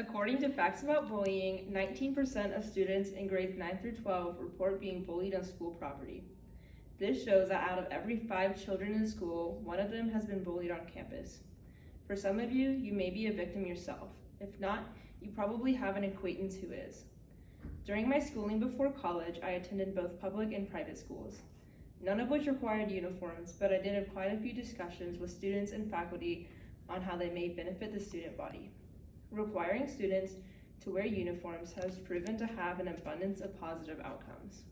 According to Facts About Bullying, 19% of students in grades 9 through 12 report being bullied on school property. This shows that out of every 5 children in school, one of them has been bullied on campus. For some of you, you may be a victim yourself. If not, you probably have an acquaintance who is. During my schooling before college, I attended both public and private schools, none of which required uniforms, but I did have quite a few discussions with students and faculty on how they may benefit the student body. Requiring students to wear uniforms has proven to have an abundance of positive outcomes.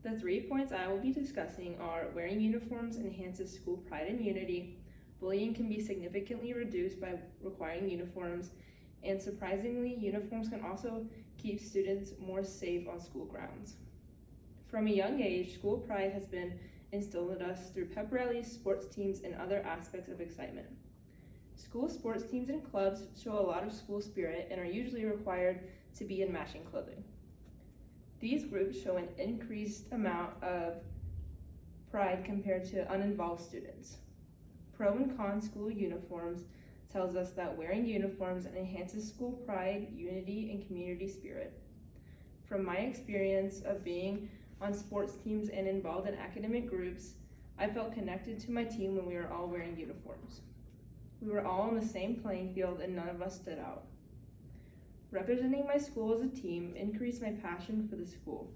The 3 points I will be discussing are wearing uniforms enhances school pride and unity, bullying can be significantly reduced by requiring uniforms, and surprisingly, uniforms can also keep students more safe on school grounds. From a young age, school pride has been instilled in us through pep rallies, sports teams, and other aspects of excitement. School sports teams and clubs show a lot of school spirit and are usually required to be in matching clothing. These groups show an increased amount of pride compared to uninvolved students. Pro and con school uniforms tells us that wearing uniforms enhances school pride, unity, and community spirit. From my experience of being on sports teams and involved in academic groups, I felt connected to my team when we were all wearing uniforms. We were all on the same playing field and none of us stood out. Representing my school as a team increased my passion for the school.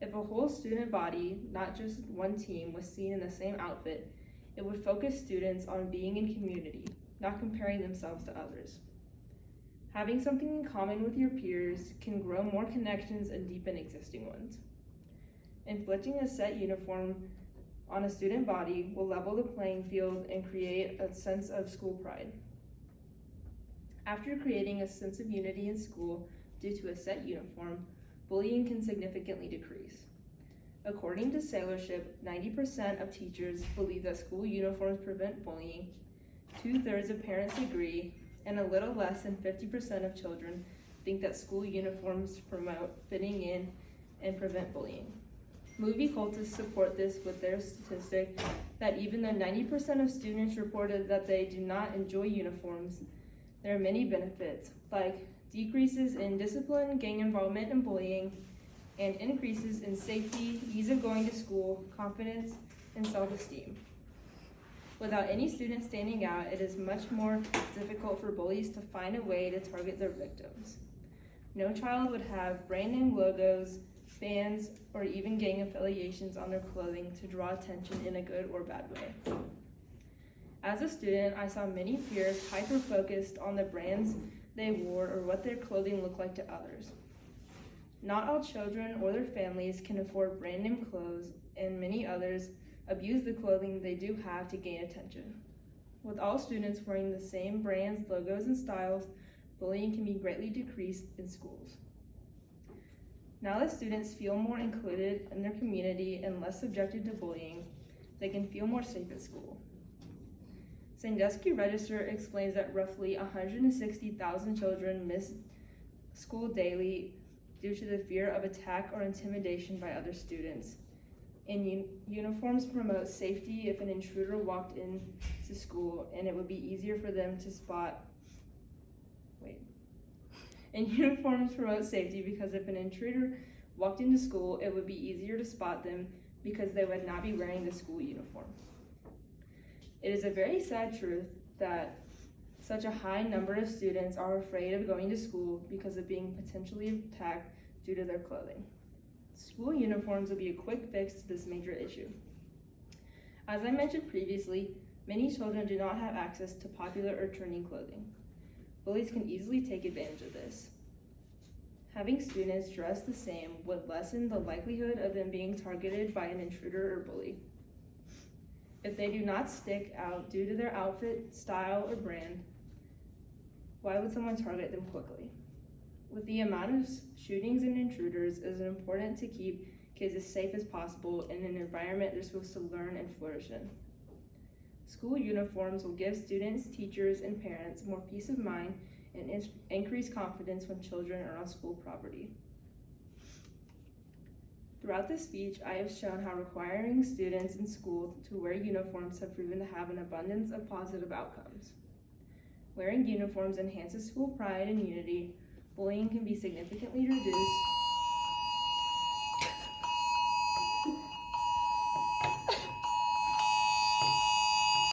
If a whole student body, not just one team, was seen in the same outfit, it would focus students on being in community, not comparing themselves to others. Having something in common with your peers can grow more connections and deepen existing ones. Inflicting a set uniform on a student body will level the playing field and create a sense of school pride. After creating a sense of unity in school due to a set uniform, bullying can significantly decrease. According to Sailorship, 90% of teachers believe that school uniforms prevent bullying, 2/3 of parents agree, and a little less than 50% of children think that school uniforms promote fitting in and prevent bullying. Movie cultists support this with their statistic that even though 90% of students reported that they do not enjoy uniforms, there are many benefits, like decreases in discipline, gang involvement, and bullying, and increases in safety, ease of going to school, confidence, and self-esteem. Without any student standing out, it is much more difficult for bullies to find a way to target their victims. No child would have brand name logos, bands, or even gang affiliations on their clothing to draw attention in a good or bad way. As a student, I saw many peers hyper-focused on the brands they wore or what their clothing looked like to others. Not all children or their families can afford brand name clothes, and many others abuse the clothing they do have to gain attention. With all students wearing the same brands, logos, and styles, bullying can be greatly decreased in schools. Now that students feel more included in their community and less subjected to bullying, they can feel more safe at school. Sandusky Register explains that roughly 160,000 children miss school daily due to the fear of attack or intimidation by other students. And uniforms promote safety if an intruder walked into school, and it would be easier for them to spot. And uniforms promote safety because if an intruder walked into school, it would be easier to spot them because they would not be wearing the school uniform. It is a very sad truth that such a high number of students are afraid of going to school because of being potentially attacked due to their clothing. School uniforms will be a quick fix to this major issue. As I mentioned previously, many children do not have access to popular or trending clothing. Bullies can easily take advantage of this. Having students dress the same would lessen the likelihood of them being targeted by an intruder or bully. If they do not stick out due to their outfit, style, or brand, why would someone target them quickly? With the amount of shootings and intruders, it is important to keep kids as safe as possible in an environment they're supposed to learn and flourish in. School uniforms will give students, teachers, and parents more peace of mind and increase confidence when children are on school property. Throughout this speech, I have shown how requiring students in school to wear uniforms have proven to have an abundance of positive outcomes. Wearing uniforms enhances school pride and unity. Bullying can be significantly reduced